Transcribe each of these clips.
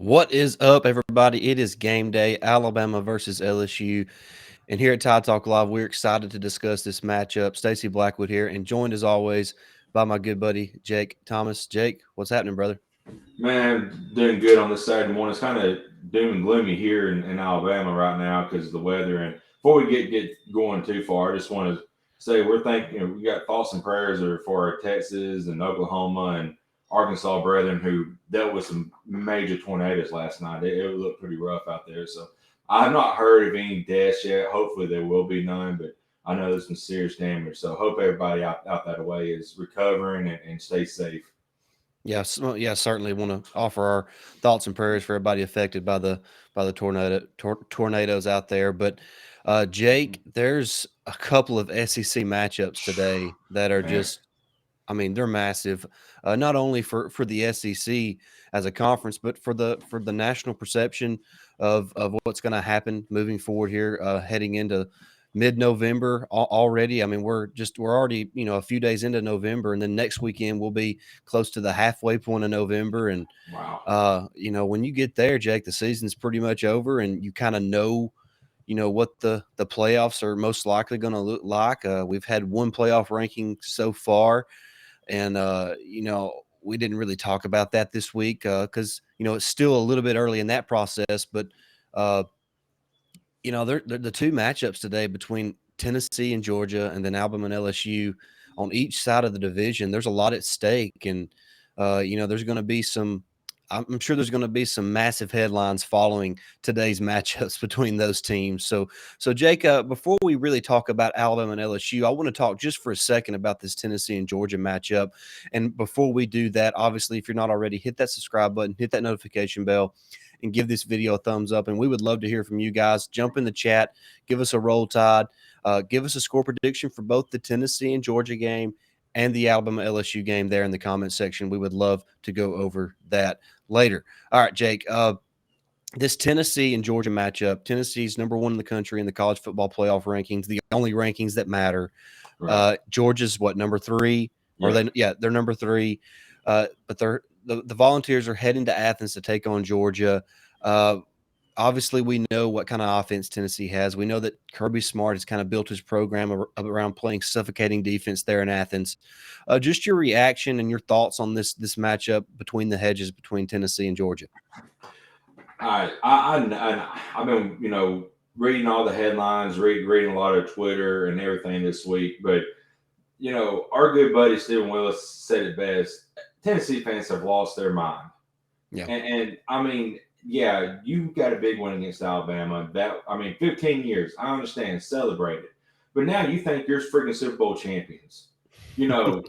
What is up, everybody? It is game day, Alabama versus LSU. And here at Tide Talk Live, we're excited to discuss this matchup. Stacey Blackwood here, and joined as always by my good buddy, Jake Thomas. Jake, what's happening, brother? Man, doing good on this Saturday morning. It's kind of doom and gloomy here in Alabama right now because of the weather. And before we get going too far, I just want to say we're thinking we got thoughts and prayers for our Texas and Oklahoma and Arkansas brethren who dealt with some major tornadoes last night. It looked pretty rough out there. So I have not heard of any deaths yet. Hopefully there will be none, but I know there's some serious damage. So hope everybody out that way is recovering and stay safe. Yes, well, yeah, certainly want to offer our thoughts and prayers for everybody affected by the tornadoes out there. But Jake, there's a couple of SEC matchups today that are Man. just I mean, they're massive, not only for the SEC as a conference, but for the national perception of what's going to happen moving forward here, heading into mid-November already. I mean, we're already a few days into November, and then next weekend we'll be close to the halfway point of November. And Wow. when you get there, Jake, the season's pretty much over, and you kind of know what the playoffs are most likely going to look like. We've had one playoff ranking so far, and we didn't really talk about that this week because it's still a little bit early in that process. But uh, they're the two matchups today between Tennessee and Georgia, and then Alabama and LSU on each side of the division. There's a lot at stake, and there's going to be some. I'm sure there's going to be some massive headlines following today's matchups between those teams. So Jake, before we really talk about Alabama and LSU, I want to talk just for a second about this Tennessee and Georgia matchup. And before we do that, obviously, if you're not already, hit that subscribe button, hit that notification bell, and give this video a thumbs up. And we would love to hear from you guys. Jump in the chat, give us a roll tide, give us a score prediction for both the Tennessee and Georgia game and the Alabama LSU game there in the comment section. We would love to go over that later. All right, Jake. This Tennessee and Georgia matchup, Tennessee's number one in the country in the college football playoff rankings, the only rankings that matter. Right. Georgia's what, number three? Or Yep. they're number three. But the Volunteers are heading to Athens to take on Georgia. Uh, Obviously, we know what kind of offense Tennessee has. We know that Kirby Smart has kind of built his program around playing suffocating defense there in Athens. Just your reaction and your thoughts on this matchup between the hedges between Tennessee and Georgia. I've been reading all the headlines, reading a lot of Twitter and everything this week. But our good buddy Stephen Willis said it best. Tennessee fans have lost their mind. Yeah. And I mean, yeah, you got a big one against Alabama. 15 years. I understand, celebrate it. But now you think you're freaking Super Bowl champions. You're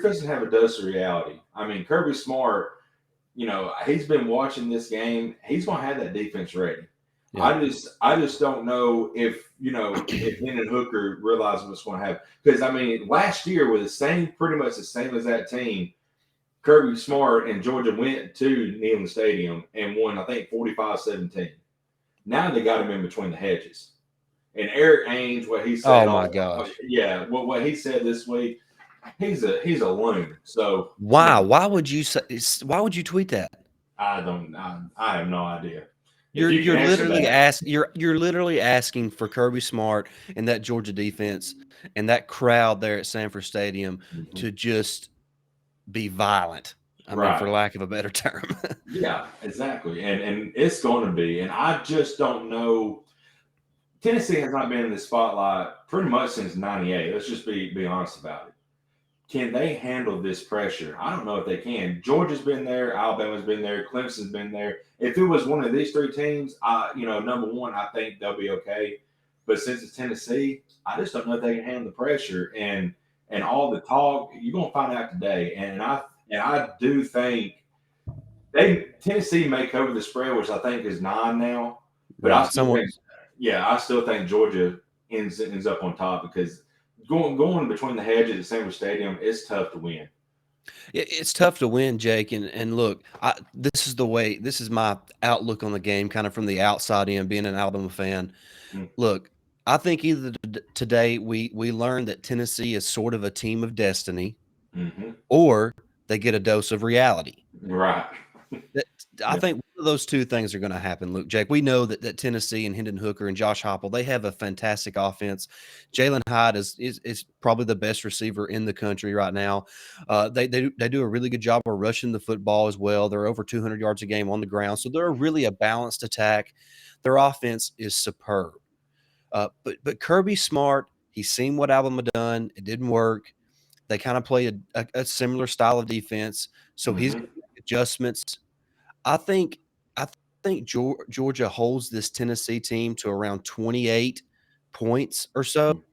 fixing to have a dose of reality. I mean, Kirby Smart, he's been watching this game. He's gonna have that defense ready. Yeah. I just don't know if if Hendon Hooker realizes what's going to happen, because I mean last year was pretty much the same as that team. Kirby Smart and Georgia went to Neyland Stadium and won, I think, 45-17. Now they got him in between the hedges. And Eric Ainge, what he said, Oh my gosh. yeah, what he said this week, he's a loon. So Wow. Why would you tweet that? I have no idea. If you You're can answer literally that, you're literally asking for Kirby Smart and that Georgia defense and that crowd there at Sanford Stadium to just be violent. I mean, for right? lack of a better term. Yeah, exactly. And it's going to be. And I just don't know. Tennessee has not been in the spotlight pretty much since '98. Let's just be honest about it. Can they handle this pressure? I don't know if they can. Georgia's been there, Alabama's been there, Clemson's been there. If it was one of these three teams, number one, I think they'll be okay. But since it's Tennessee, I just don't know if they can handle the pressure and all the talk. You're gonna find out today. And I do think Tennessee may cover the spread, which I think is 9 now. But I Right. still think, yeah, I still think Georgia ends up on top because going between the hedges at Sanford Stadium, it's tough to win. It's tough to win, Jake. And look, this is my outlook on the game, kind of from the outside in, being an Alabama fan. Mm. Look, I think either today we learn that Tennessee is sort of a team of destiny, Mm-hmm. or they get a dose of reality. Right. I think one of those two things are going to happen, Luke. Jake, we know that Tennessee and Hendon Hooker and Josh Heupel, they have a fantastic offense. Jalen Hyde is probably the best receiver in the country right now. They do a really good job of rushing the football as well. They're over 200 yards a game on the ground, so they're really a balanced attack. Their offense is superb. But Kirby's smart. He's seen what Alabama done. It didn't work. They kind of play a similar style of defense, so he's going to make adjustments. I think I think Georgia holds this Tennessee team to around 28 points or so,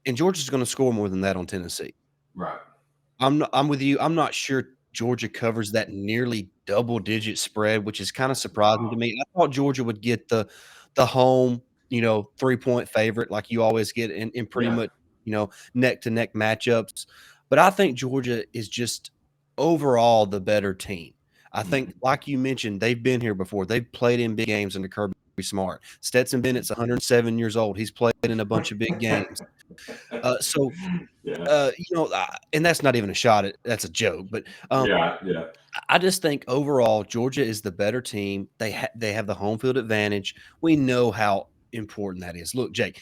and Georgia's going to score more than that on Tennessee. Right. I'm with you. I'm not sure Georgia covers that nearly double-digit spread, which is kind of surprising to me. I thought Georgia would get the home, 3-point favorite like you always get in pretty much, neck-to-neck matchups. But I think Georgia is just overall the better team. I think, like you mentioned, they've been here before. They've played in big games under Kirby Smart. Stetson Bennett's 107 years old. He's played in a bunch of big games. So and that's not even a shot at that's a joke, but Yeah. I just think overall Georgia is the better team. They have the home field advantage. We know how important that is. Look, Jake,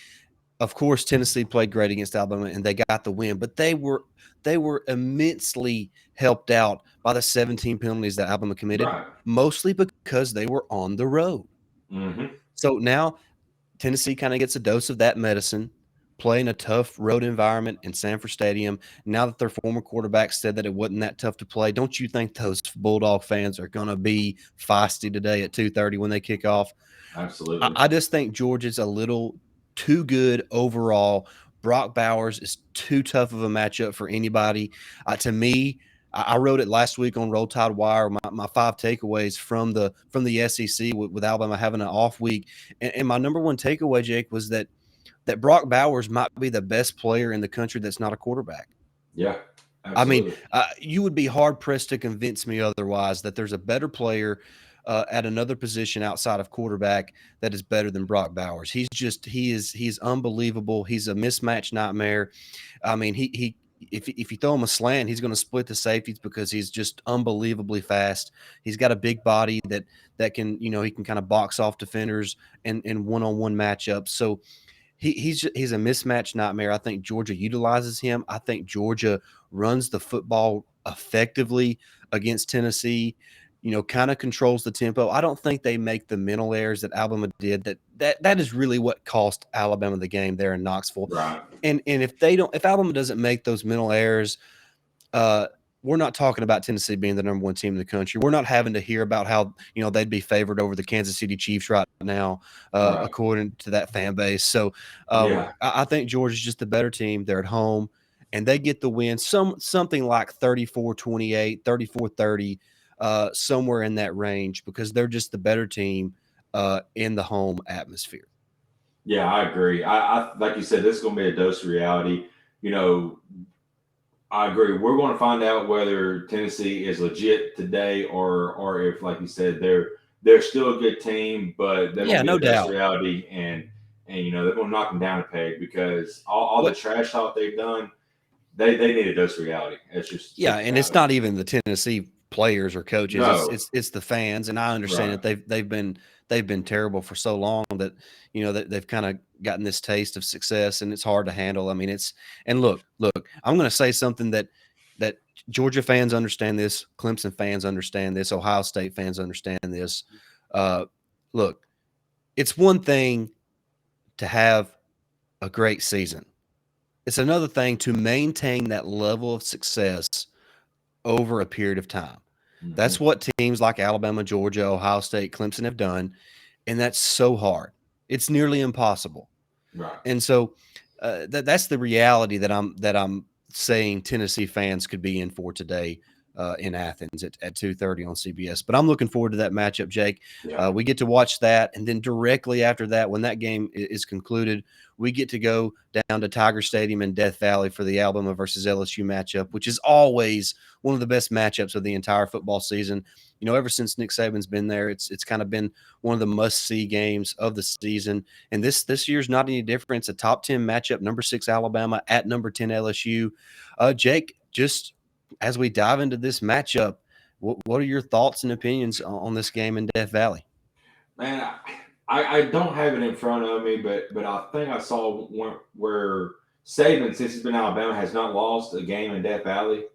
of course Tennessee played great against Alabama and they got the win, but they were immensely helped out by the 17 penalties that Alabama committed, Right. mostly because they were on the road. So now Tennessee kind of gets a dose of that medicine, playing a tough road environment in Sanford Stadium. Now that their former quarterback said that it wasn't that tough to play, don't you think those Bulldog fans are going to be feisty today at 2:30 when they kick off? Absolutely. I just think Georgia's a little too good overall. Brock Bowers is too tough of a matchup for anybody. To me, I wrote it last week on Roll Tide Wire. My 5 takeaways from the SEC with Alabama having an off week, and my number one takeaway, Jake, was that Brock Bowers might be the best player in the country that's not a quarterback. Yeah, I mean, absolutely. you would be hard pressed to convince me otherwise that there's a better player at another position outside of quarterback that is better than Brock Bowers. He's unbelievable. He's a mismatch nightmare. I mean, if you throw him a slant, he's going to split the safeties because he's just unbelievably fast. He's got a big body that can, he can kind of box off defenders in one-on-one matchups. So he's a mismatch nightmare. I think Georgia utilizes him. I think Georgia runs the football effectively against Tennessee. Kind of controls the tempo. I don't think they make the mental errors that Alabama did. That is really what cost Alabama the game there in Knoxville. Right. And if Alabama doesn't make those mental errors, we're not talking about Tennessee being the number one team in the country. We're not having to hear about how they'd be favored over the Kansas City Chiefs right now, Right. according to that fan base. So Yeah. I think Georgia's just the better team. They're at home, and they get the win. Something like 34-28, 34-30, somewhere in that range, because they're just the better team in the home atmosphere. Yeah, I agree. I like you said, this is going to be a dose of reality. I agree. We're going to find out whether Tennessee is legit today, or if, like you said, they're still a good team, but they're going to be no a dose doubt. of reality, and they're going to knock them down a peg because all the trash talk they've done, they need a dose of reality. It's just and it's not even the Tennessee players or coaches. No. It's the fans, and I understand that they've been terrible for so long that that they've kind of gotten this taste of success, and it's hard to handle. I mean, look, I'm going to say something that Georgia fans understand this, Clemson fans understand this, Ohio State fans understand this. Look, it's one thing to have a great season. It's another thing to maintain that level of success over a period of time. Mm-hmm. That's what teams like Alabama, Georgia, Ohio State, Clemson have done, and that's so hard. It's nearly impossible. Right. And so that's the reality that I'm saying Tennessee fans could be in for today in Athens at 2:30 on CBS. But I'm looking forward to that matchup, Jake. Yeah. We get to watch that, and then directly after that, when that game is concluded, we get to go down to Tiger Stadium in Death Valley for the Alabama versus LSU matchup, which is always one of the best matchups of the entire football season. Ever since Nick Saban's been there, it's kind of been one of the must-see games of the season. And this year's not any different. It's a top 10 matchup, number 6 Alabama at number 10 LSU. Jake, just as we dive into this matchup, What are your thoughts and opinions on this game in Death Valley? Man, I don't have it in front of me, but I think I saw where Saban, since he's been in Alabama, has not lost a game in Death Valley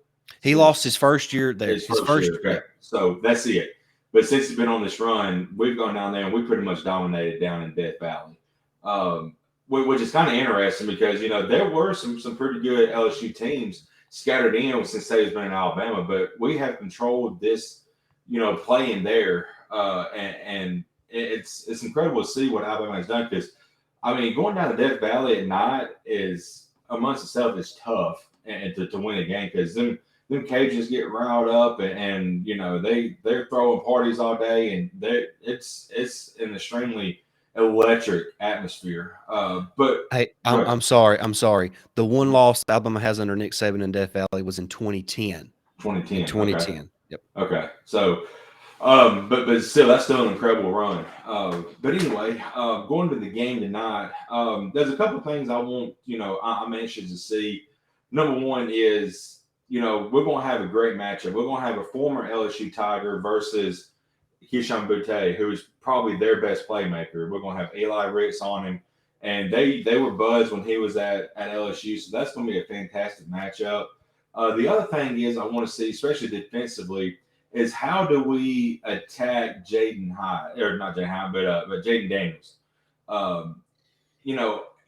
He since lost his first year there. his first year. Okay, so that's it. But since he's been on this run, we've gone down there and we pretty much dominated down in Death Valley, which is kind of interesting because there were some pretty good LSU teams scattered in since Saban's been in Alabama, but we have controlled this, playing there, and it's incredible to see what Alabama has done because, I mean, going down to Death Valley at night is amongst itself is tough and to win a game because them Cajuns get riled up and they're throwing parties all day and it's an extremely electric atmosphere. But Hey, I'm sorry. The one loss Alabama has under Nick Saban in Death Valley was in 2010. 2010. In 2010. Okay. Yep. Okay. So, but still, that's still an incredible run. But anyway, going to the game tonight, there's a couple of things I want, I'm anxious to see. Number one is, we're going to have a great matchup. We're going to have a former LSU Tiger versus Keyshawn Boutte, who is probably their best playmaker. We're going to have Eli Ricks on him. And they were buds when he was at LSU. So that's going to be a fantastic matchup. The other thing is I want to see, especially defensively, is how do we attack Jayden Daniels?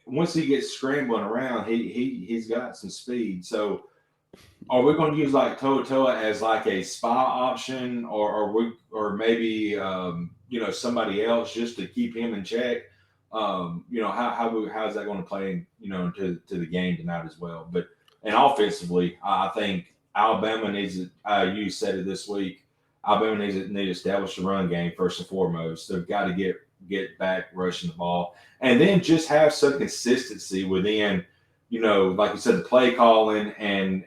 Once he gets scrambling around, he's got some speed. So are we going to use like Toa as like a spy option, or maybe somebody else just to keep him in check? How's that going to play into the game tonight as well? But and offensively, I think Alabama needs it. You said it this week. Alabama needs to establish the run game first and foremost. They've got to get back rushing the ball, and then just have some consistency within, like you said, the play calling and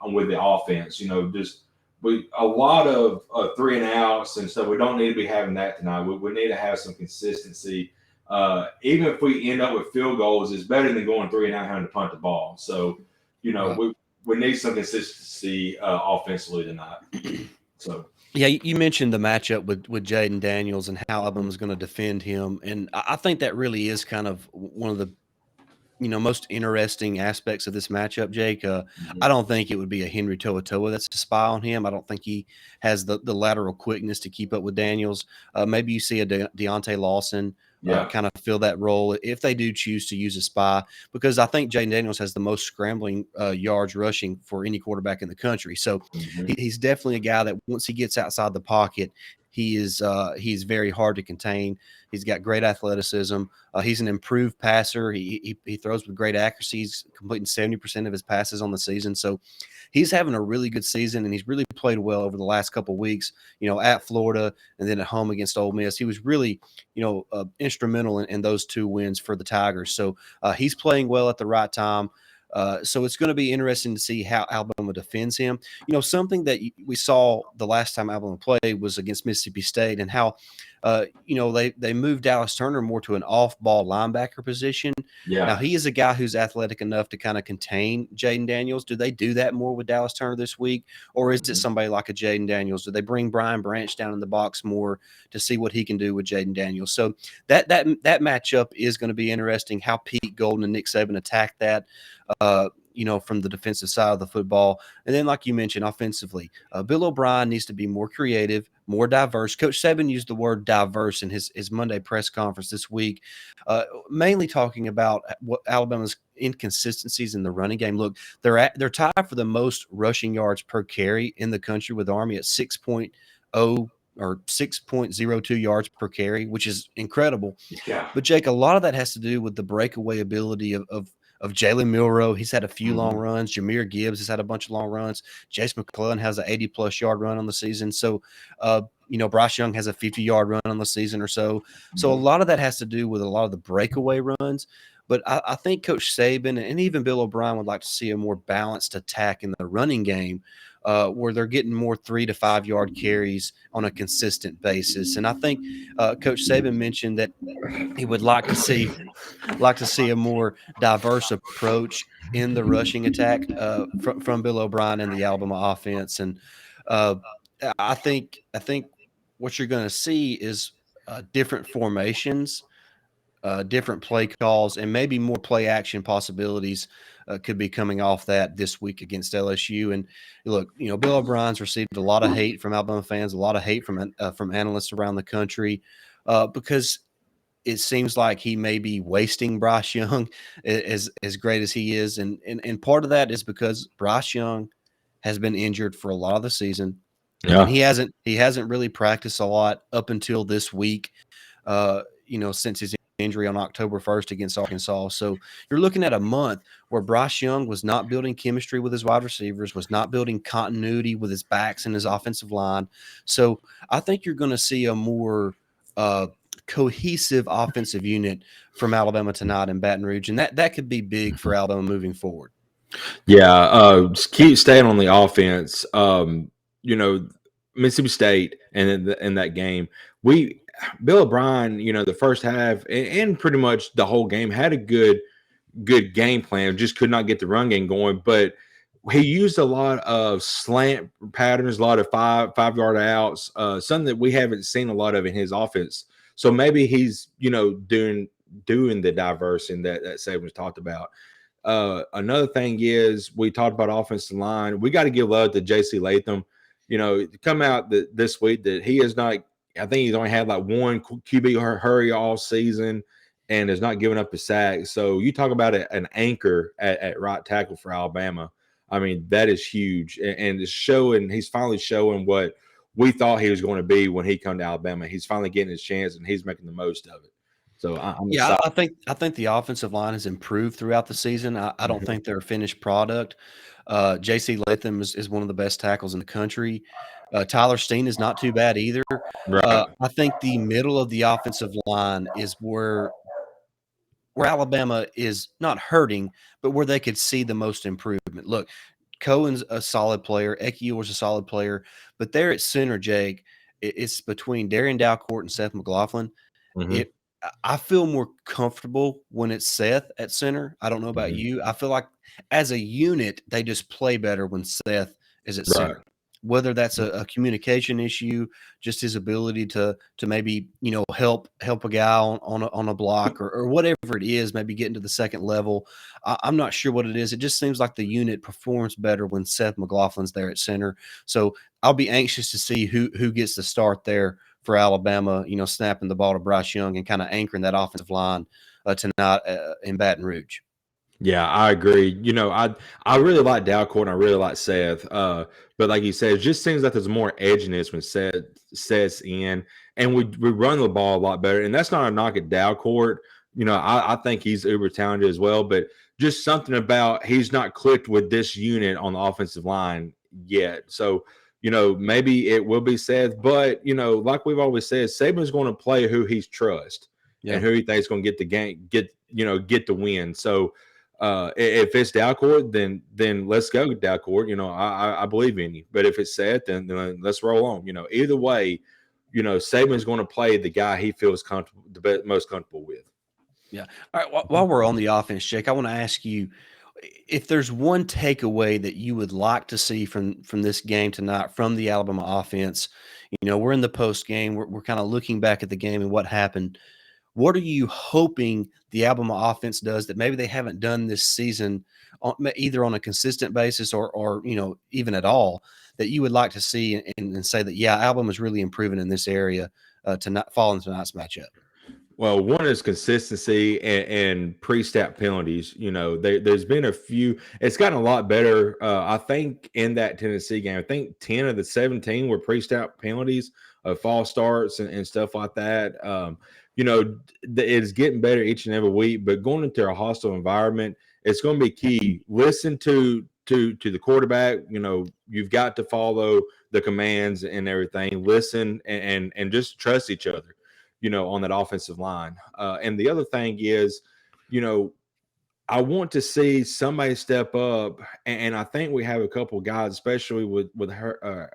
with the offense. Just a lot of 3 and outs and stuff. We don't need to be having that tonight. We need to have some consistency. Even if we end up with field goals, it's better than going 3 and out having to punt the ball. So, we need some consistency offensively tonight. So. Yeah, you mentioned the matchup with Jayden Daniels and how Alabama's going to defend him, and I think that really is kind of one of the most interesting aspects of this matchup, Jake. I don't think it would be a Henry To'oTo'o that's to spy on him. I don't think he has the lateral quickness to keep up with Daniels. Maybe you see a Deontay Lawson kind of fill that role if they do choose to use a spy, because I think Jayden Daniels has the most scrambling yards rushing for any quarterback in the country. So he's definitely a guy that once he gets outside the pocket, he's very hard to contain. He's got great athleticism. He's an improved passer. He throws with great accuracy. He's completing 70% of his passes on the season. So he's having a really good season, and he's really played well over the last couple of weeks, at Florida and then at home against Ole Miss. He was really, instrumental in those 2 wins for the Tigers. So he's playing well at the right time. So it's going to be interesting to see how Alabama defends him. Something that we saw the last time Alabama played was against Mississippi State, and how, they moved Dallas Turner more to an off-ball linebacker position. Yeah. Now, he is a guy who's athletic enough to kind of contain Jayden Daniels. Do they do that more with Dallas Turner this week, or is it somebody like a Jayden Daniels? Do they bring Brian Branch down in the box more to see what he can do with Jayden Daniels? So that matchup is going to be interesting, how Pete Golden and Nick Saban attack that. From the defensive side of the football. And then, like you mentioned, offensively, Bill O'Brien needs to be more creative, more diverse. Coach Saban used the word diverse in his Monday press conference this week, mainly talking about what Alabama's inconsistencies in the running game. Look, they're tied for the most rushing yards per carry in the country with Army at 6.0 or 6.02 yards per carry, which is incredible. Yeah. But Jake, a lot of that has to do with the breakaway ability of Jalen Milroe. He's had a few long runs. Jahmyr Gibbs has had a bunch of long runs. Jace McClellan has an 80-plus yard run on the season. So, Bryce Young has a 50-yard run on the season or so. So a lot of that has to do with a lot of the breakaway runs. But I think Coach Saban and even Bill O'Brien would like to see a more balanced attack in the running game, where they're getting more 3 to 5 yard carries on a consistent basis. And I think Coach Saban mentioned that he would like to see a more diverse approach in the rushing attack from Bill O'Brien and the Alabama offense. And I think what you're going to see is different formations, different play calls, and maybe more play action possibilities could be coming off that this week against LSU. And look, Bill O'Brien's received a lot of hate from Alabama fans, a lot of hate from analysts around the country because it seems like he may be wasting Bryce Young as great as he is, and part of that is because Bryce Young has been injured for a lot of the season. And Yeah. he hasn't really practiced a lot up until this week, since his injury on October 1st against Arkansas. So you're looking at a month where Bryce Young was not building chemistry with his wide receivers, was not building continuity with his backs and his offensive line. So I think you're going to see a more cohesive offensive unit from Alabama tonight in Baton Rouge, and that could be big for Alabama moving forward. Yeah, just keep staying on the offense. Mississippi State and in that game, Bill O'Brien, the first half and pretty much the whole game had a good game plan. Just could not get the run game going, but he used a lot of slant patterns, a lot of five-yard outs, something that we haven't seen a lot of in his offense. So maybe he's doing the diversing that Saban's talked about. Another thing is we talked about offensive line. We got to give love to J.C. Latham. Come out this week that he is not. I think he's only had like one QB hurry all season and has not given up a sack. So you talk about an anchor at right tackle for Alabama. I mean, that is huge, and it's showing. He's finally showing what we thought he was going to be when he come to Alabama. He's finally getting his chance, and he's making the most of it. So I'm Yeah, excited. I think the offensive line has improved throughout the season. I don't think they're a finished product. J.C. Latham is one of the best tackles in the country. Tyler Steen is not too bad either. Right. I think the middle of the offensive line is where Alabama is not hurting, but where they could see the most improvement. Look, Cohen's a solid player. Ekiyor's a solid player, but there at center, Jake, it's between Darian Dalcourt and Seth McLaughlin. Mm-hmm. I feel more comfortable when it's Seth at center. I don't know about Mm-hmm. you. I feel like as a unit, they just play better when Seth is at Right. center. Whether that's a communication issue, just his ability to maybe help a guy on a block or whatever it is, maybe getting to the second level. I'm not sure what it is. It just seems like the unit performs better when Seth McLaughlin's there at center. So I'll be anxious to see who gets the start there for Alabama, snapping the ball to Bryce Young and kind of anchoring that offensive line tonight in Baton Rouge. Yeah, I agree. I really like Dalcourt and I really like Seth. But like you said, it just seems like there's more edginess when Seth's in, and we run the ball a lot better. And that's not a knock at Dalcourt. I think he's uber talented as well, but just something about he's not clicked with this unit on the offensive line yet. So, maybe it will be Seth, but like we've always said, Saban's going to play who he's trust and Yeah. who he thinks going to get the game, get the win. So if it's Dalcourt, then let's go Dalcourt. I believe in you. But if it's Seth, then let's roll on. Either way, Saban's going to play the guy he feels comfortable, most comfortable with. Yeah. All right. While we're on the offense, Jake, I want to ask you if there's one takeaway that you would like to see from this game tonight from the Alabama offense. We're in the post game. We're kind of looking back at the game and what happened. What are you hoping the Alabama offense does that maybe they haven't done this season, either on a consistent basis or even at all, that you would like to see and say that, yeah, Alabama is really improving in this area tonight, following tonight's matchup? Well, one is consistency and pre-snap penalties. There's been a few. It's gotten a lot better. I think in that Tennessee game, I think 10 of the 17 were pre-snap penalties of false starts and stuff like that. It's getting better each and every week. But going into a hostile environment, it's going to be key. Listen to the quarterback. You've got to follow the commands and everything. Listen and just trust each other. On that offensive line. And the other thing is, I want to see somebody step up, and I think we have a couple guys, especially with her,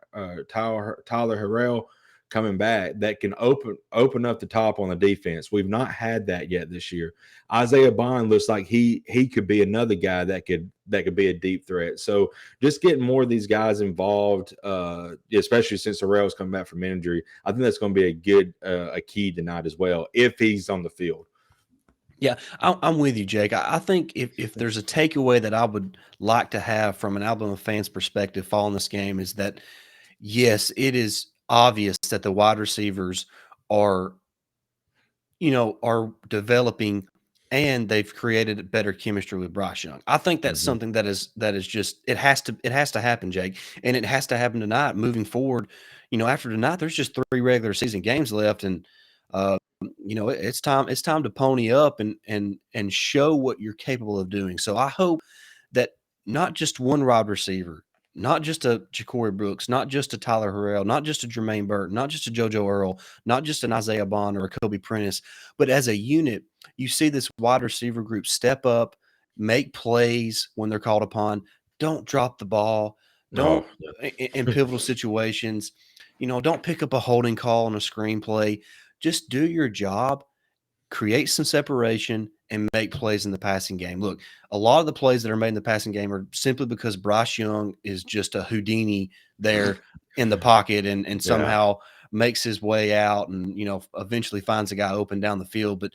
Tyler Harrell, coming back that can open up the top on the defense. We've not had that yet this year. Isaiah Bond looks like he could be another guy that could be a deep threat. So just getting more of these guys involved, especially since Harrell's come back from injury, I think that's going to be a key tonight as well if he's on the field. Yeah, I'm with you, Jake. I think if there's a takeaway that I would like to have from an Alabama fan's perspective following this game is that, yes, it is obvious that the wide receivers are, are developing and they've created better chemistry with Bryce Young. I think that's something that is just it has to happen, Jake, and it has to happen tonight. Moving forward, after tonight, there's just 3 regular season games left, and it's time to pony up and show what you're capable of doing. So I hope that not just one wide receiver, not just a Ja'Cory Brooks, not just a Tyler Harrell, not just a Jermaine Burton, not just a JoJo Earl, not just an Isaiah Bond or a Kobe Prentice, but as a unit, you see this wide receiver group step up, make plays when they're called upon. Don't drop the ball. Don't in pivotal situations. Don't pick up a holding call on a screenplay. Just do your job, create some separation, and make plays in the passing game. Look, a lot of the plays that are made in the passing game are simply because Bryce Young is just a Houdini there in the pocket and somehow makes his way out and, eventually finds a guy open down the field. But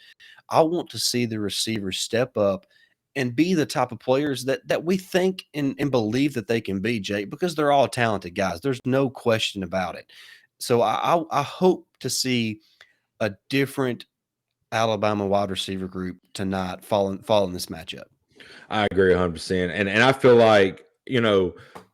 I want to see the receivers step up and be the type of players that we think and believe that they can be, Jake, because they're all talented guys. There's no question about it. So I hope to see a different Alabama wide receiver group tonight following this matchup. I agree 100%. And I feel like,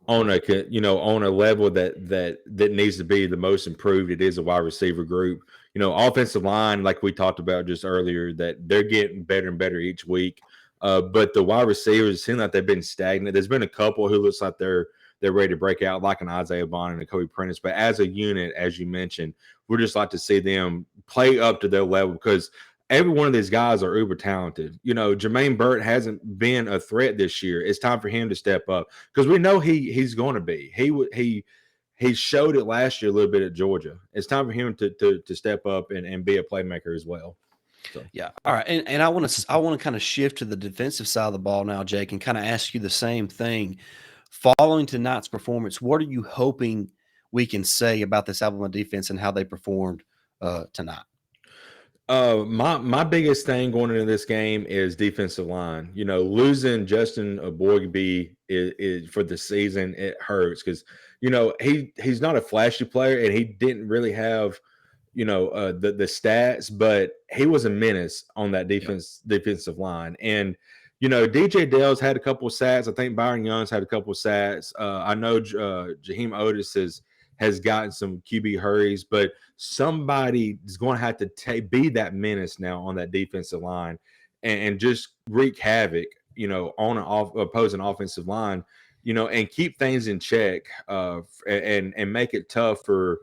on a level that needs to be the most improved, it is a wide receiver group. Offensive line, like we talked about just earlier, that they're getting better and better each week. But the wide receivers seem like they've been stagnant. There's been a couple who looks like they're ready to break out, like an Isaiah Bond and a Kobe Prentice. But as a unit, as you mentioned, we'd just like to see them play up to their level because every one of these guys are uber talented. Jermaine Burton hasn't been a threat this year. It's time for him to step up because we know he's going to be. He showed it last year a little bit at Georgia. It's time for him to step up and be a playmaker as well. So. Yeah. All right. And I want to kind of shift to the defensive side of the ball now, Jake, and kind of ask you the same thing. Following tonight's performance, what are you hoping we can say about this Alabama defense and how they performed tonight? My biggest thing going into this game is defensive line. Losing Justin Aboigbe is for the season, it hurts because he's not a flashy player and he didn't really have the stats, but he was a menace on that defensive line. And DJ Dale's had a couple of sacks. I think Byron Young's had a couple of sacks. I know Jaheim Otis has gotten some QB hurries, but somebody is going to have to be that menace now on that defensive line and just wreak havoc, on an opposing offensive line, and keep things in check and make it tough for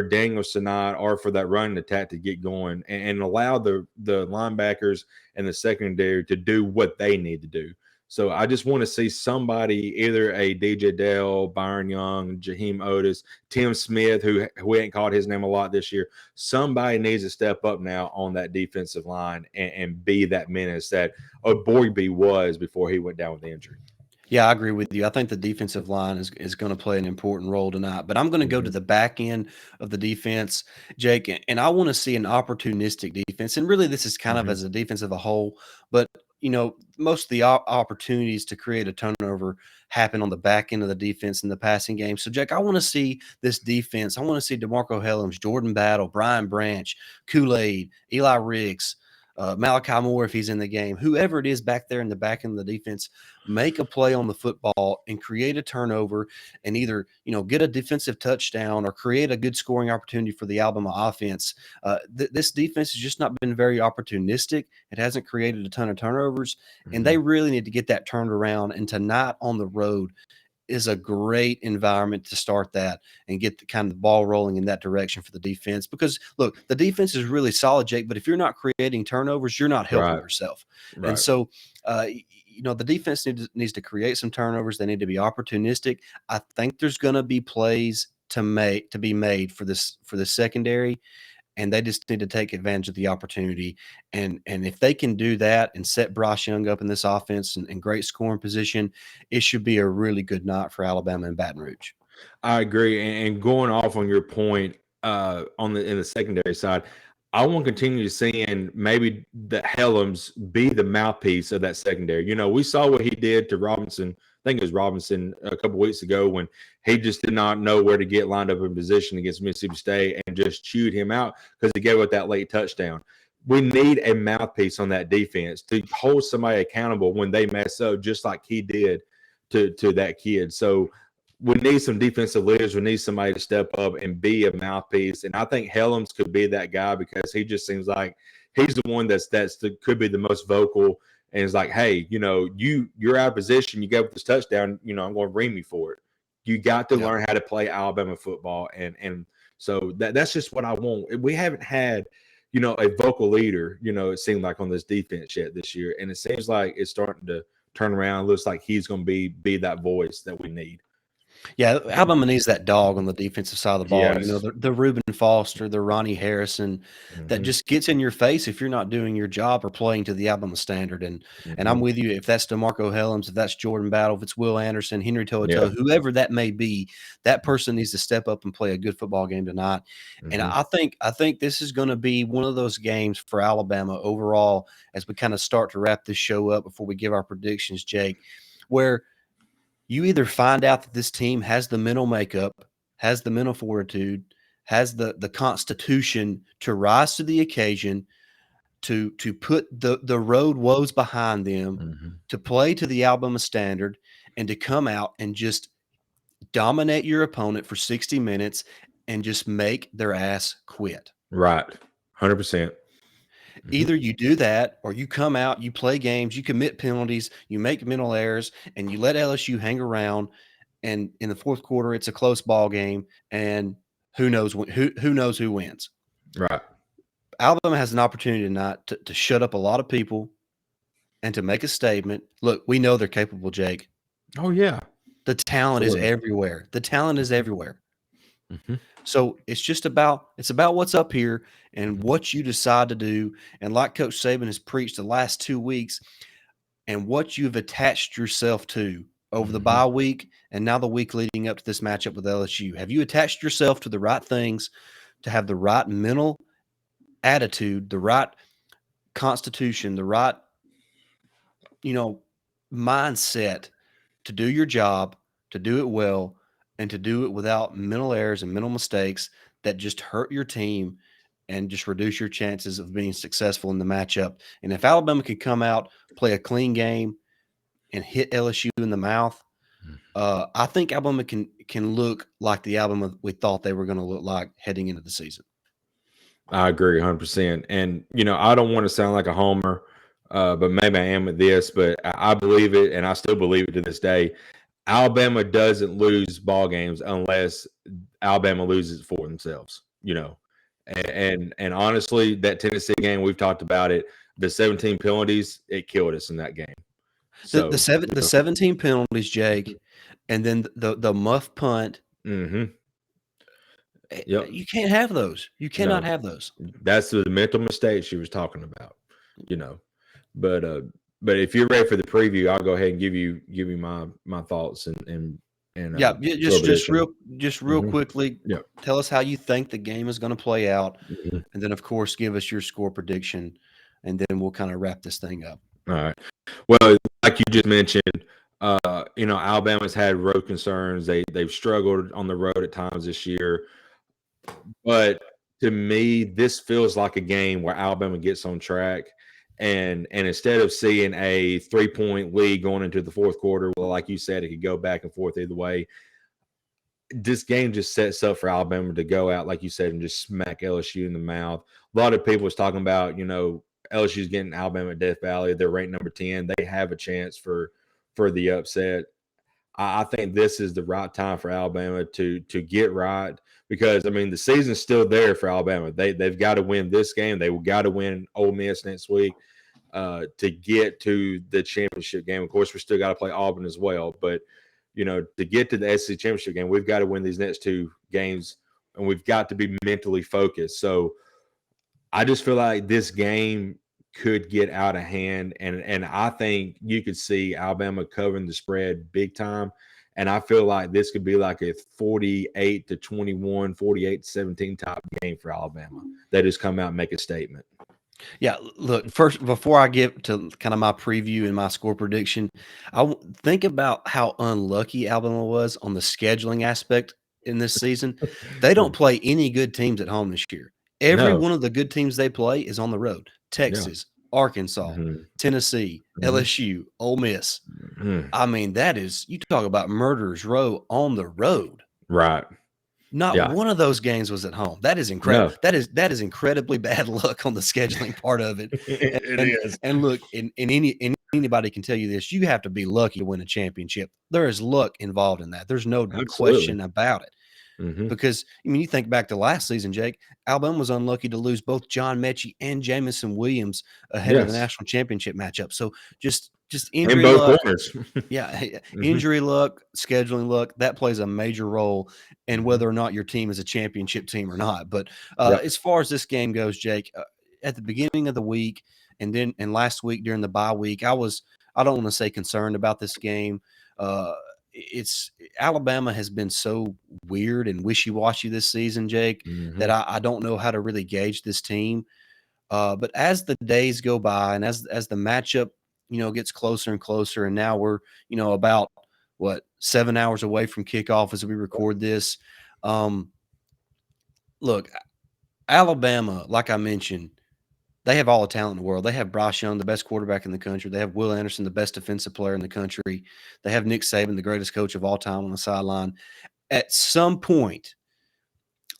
Daniels tonight or for that running attack to get going and allow the linebackers and the secondary to do what they need to do. So I just want to see somebody, either a DJ Dale, Byron Young, Jaheim Otis, Tim Smith, who we ain't called his name a lot this year. Somebody needs to step up now on that defensive line and be that menace that Aboigbe was before he went down with the injury. Yeah, I agree with you. I think the defensive line is going to play an important role tonight. But I'm going to go to the back end of the defense, Jake, and I want to see an opportunistic defense. And really, this is kind of as a defense of a whole. But, most of the opportunities to create a turnover happen on the back end of the defense in the passing game. So, Jake, I want to see this defense. I want to see DeMarco Hellams, Jordan Battle, Brian Branch, Kool-Aid, Eli Ricks, Malachi Moore, if he's in the game, whoever it is back there in the back end of the defense, make a play on the football and create a turnover and either, get a defensive touchdown or create a good scoring opportunity for the Alabama offense. This defense has just not been very opportunistic. It hasn't created a ton of turnovers, and they really need to get that turned around. And tonight on the road is a great environment to start that and get the kind of ball rolling in that direction for the defense. Because look, the defense is really solid, Jake, but if you're not creating turnovers, you're not helping yourself. Right. And so, the defense needs to create some turnovers. They need to be opportunistic. I think there's going to be plays to be made for the secondary, and they just need to take advantage of the opportunity. And if they can do that and set Bryce Young up in this offense in great scoring position, it should be a really good night for Alabama and Baton Rouge. I agree. And going off on your point in the secondary side, I want to continue seeing maybe the Helms be the mouthpiece of that secondary. We saw what he did to Robinson. I think it was Robinson a couple weeks ago when he just did not know where to get lined up in position against Mississippi State and just chewed him out because he gave up that late touchdown. We need a mouthpiece on that defense to hold somebody accountable when they mess up, just like he did to that kid. So we need some defensive leaders. We need somebody to step up and be a mouthpiece. And I think Helms could be that guy because he just seems like he's the one could be the most vocal. And it's like, hey, you're out of position. You gave up this touchdown. I'm going to ring me for it. You got to learn how to play Alabama football. And so that's just what I want. We haven't had, a vocal leader, it seemed like on this defense yet this year. And it seems like it's starting to turn around. It looks like he's going to be that voice that we need. Yeah, Alabama needs that dog on the defensive side of the ball. Yes. The Reuben Foster, the Ronnie Harrison, that just gets in your face if you're not doing your job or playing to the Alabama standard. And I'm with you. If that's DeMarco Helms, if that's Jordan Battle, if it's Will Anderson, Henry To'oTo'o, whoever that may be, that person needs to step up and play a good football game tonight. And I think this is going to be one of those games for Alabama overall as we kind of start to wrap this show up before we give our predictions, Jake, where you either find out that this team has the mental makeup, has the mental fortitude, has the constitution to rise to the occasion, to put the road woes behind them, to play to the Alabama standard, and to come out and just dominate your opponent for 60 minutes and just make their ass quit. Right. 100%. Either you do that or you come out, you play games, you commit penalties, you make mental errors, and you let LSU hang around. And in the fourth quarter, it's a close ball game, and who knows who wins. Right. Alabama has an opportunity tonight to shut up a lot of people and to make a statement. Look, we know they're capable, Jake. Oh, yeah. The talent is everywhere. The talent is everywhere. So it's about what's up here and what you decide to do. And like Coach Saban has preached the last 2 weeks, and what you've attached yourself to over the bye week and now the week leading up to this matchup with LSU. Have you attached yourself to the right things, to have the right mental attitude, the right constitution, the right, mindset to do your job, to do it well, and to do it without mental errors and mental mistakes that just hurt your team and just reduce your chances of being successful in the matchup? And if Alabama can come out, play a clean game, and hit LSU in the mouth, I think Alabama can look like the Alabama we thought they were going to look like heading into the season. I agree 100%. And, I don't want to sound like a homer, but maybe I am with this, but I believe it, and I still believe it to this day. Alabama doesn't lose ball games unless Alabama loses for themselves, And honestly, that Tennessee game, we've talked about it. The 17 penalties, it killed us in that game. So The 17 penalties, Jake, and then the muff punt. Yep. You can't have those. You cannot have those. That's the mental mistake she was talking about, But if you're ready for the preview, I'll go ahead and give you my thoughts and just real quickly. Yeah. Tell us how you think the game is going to play out, and then of course give us your score prediction, and then we'll kind of wrap this thing up. All right. Well, like you just mentioned, Alabama's had road concerns. They've struggled on the road at times this year, but to me, this feels like a game where Alabama gets on track. And instead of seeing a 3-point lead going into the fourth quarter, well, like you said, it could go back and forth either way. This game just sets up for Alabama to go out, like you said, and just smack LSU in the mouth. A lot of people was talking about, LSU's getting Alabama at Death Valley. They're ranked number 10. They have a chance for the upset. I think this is the right time for Alabama to get right because, the season's still there for Alabama. They've got to win this game. They've got to win Ole Miss next week to get to the championship game. Of course, we still got to play Auburn as well. But, to get to the SEC championship game, we've got to win these next 2 games, and we've got to be mentally focused. So I just feel like this game could get out of hand, and I think you could see Alabama covering the spread big time. And I feel like this could be like a 48-21, 48-17 type game for Alabama. They just come out and make a statement. Yeah, look, first, before I get to kind of my preview and my score prediction, think about how unlucky Alabama was on the scheduling aspect in this season. They don't play any good teams at home this year. Every one of the good teams they play is on the road. Texas, Arkansas, Tennessee, LSU, Ole Miss. I mean, that is, you talk about murderer's row on the road. Right. Not one of those games was at home. That is incredible. No. That is incredibly bad luck on the scheduling part of it. It is. And look, anybody can tell you this. You have to be lucky to win a championship. There is luck involved in that. There's no question about it. Because, I mean, you think back to last season, Jake, Alabama was unlucky to lose both John Mechie and Jamison Williams ahead of the national championship matchup. So just injury luck. Injury luck, scheduling luck, that plays a major role in whether or not your team is a championship team or not. But as far as this game goes, Jake, at the beginning of the week and last week during the bye week, I don't want to say concerned about this game. Alabama has been so weird and wishy-washy this season, Jake, that I don't know how to really gauge this team. But as the days go by and as the matchup, gets closer and closer, and now we're, about 7 hours away from kickoff as we record this. Look, Alabama, like I mentioned, they have all the talent in the world. They have Bryce Young, the best quarterback in the country. They have Will Anderson, the best defensive player in the country. They have Nick Saban, the greatest coach of all time, on the sideline. At some point,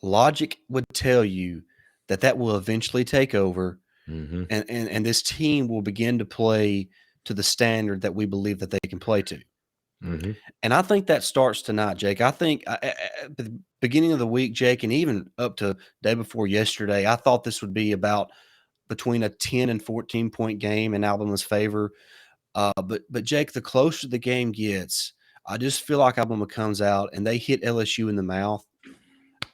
logic would tell you that will eventually take over, and this team will begin to play to the standard that we believe that they can play to. And I think that starts tonight, Jake. I think at the beginning of the week, Jake, and even up to day before yesterday, I thought this would be about between a 10 and 14 point game in Alabama's favor. But Jake, the closer the game gets, I just feel like Alabama comes out and they hit LSU in the mouth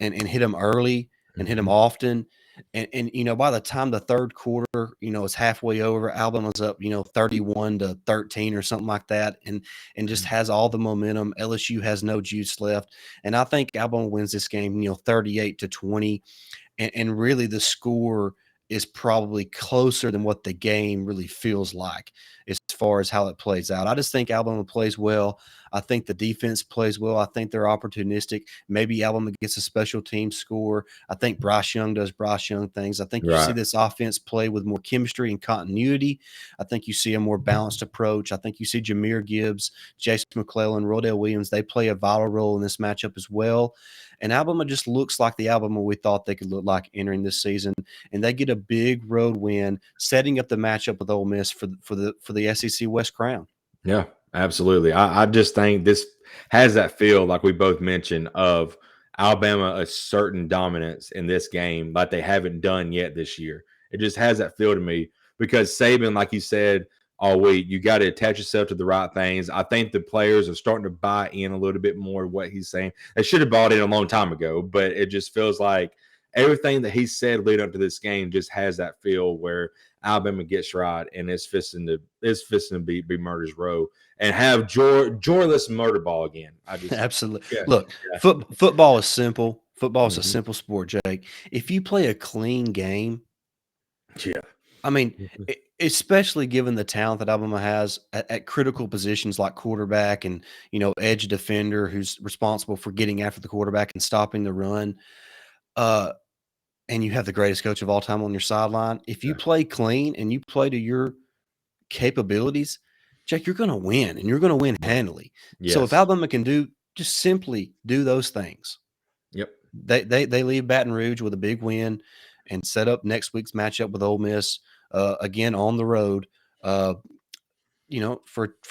and hit them early and hit them often. And by the time the third quarter, is halfway over, Alabama's up, 31-13 or something like that. And just has all the momentum. LSU has no juice left. And I think Alabama wins this game, 38-20. And really the score is probably closer than what the game really feels like as far as how it plays out. I just think Alabama plays well. I think the defense plays well. I think they're opportunistic. Maybe Alabama gets a special team score. I think Bryce Young does Bryce Young things. I think you see this offense play with more chemistry and continuity. I think you see a more balanced approach. I think you see Jahmyr Gibbs, Jason McClellan, Rodell Williams. They play a vital role in this matchup as well. And Alabama just looks like the Alabama we thought they could look like entering this season. And they get a big road win, setting up the matchup with Ole Miss for the SEC West crown. Yeah, absolutely. I just think this has that feel, like we both mentioned, of Alabama asserting dominance in this game like they haven't done yet this year. It just has that feel to me because Saban, like you said all week, you got to attach yourself to the right things. I think the players are starting to buy in a little bit more of what he's saying. They should have bought in a long time ago, but it just feels like everything that he said leading up to this game just has that feel where Alabama gets right and it's fisting to be murder's row and have joyless murder ball again. Absolutely. Look, football is simple. Football is a simple sport, Jake. If you play a clean game, I mean, especially given the talent that Alabama has at critical positions like quarterback and, edge defender who's responsible for getting after the quarterback and stopping the run. And you have the greatest coach of all time on your sideline. If you play clean and you play to your capabilities, Jake, you're going to win and you're going to win handily. Yes. So if Alabama can just simply do those things, they leave Baton Rouge with a big win and set up next week's matchup with Ole Miss again on the road, for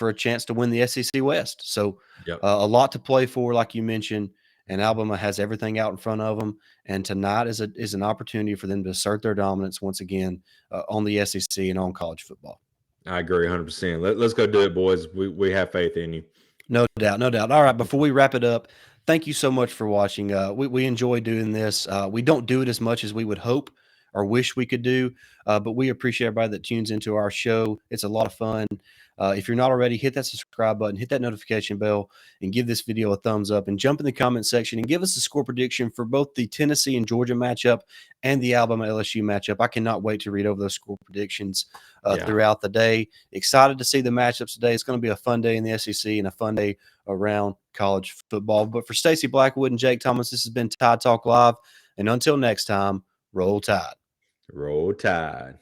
a chance to win the SEC West. So a lot to play for, like you mentioned. And Alabama has everything out in front of them. And tonight is an opportunity for them to assert their dominance once again on the SEC and on college football. I agree 100%. Let's go do it, boys. We have faith in you. No doubt, no doubt. All right, before we wrap it up, thank you so much for watching. We enjoy doing this. We don't do it as much as we would hope or wish we could do, but we appreciate everybody that tunes into our show. It's a lot of fun. If you're not already, hit that subscribe button, hit that notification bell, and give this video a thumbs up. And jump in the comment section and give us a score prediction for both the Tennessee and Georgia matchup and the Alabama LSU matchup. I cannot wait to read over those score predictions throughout the day. Excited to see the matchups today. It's going to be a fun day in the SEC and a fun day around college football. But for Stacey Blackwood and Jake Thomas, this has been Tide Talk Live. And until next time, roll Tide. Roll Tide.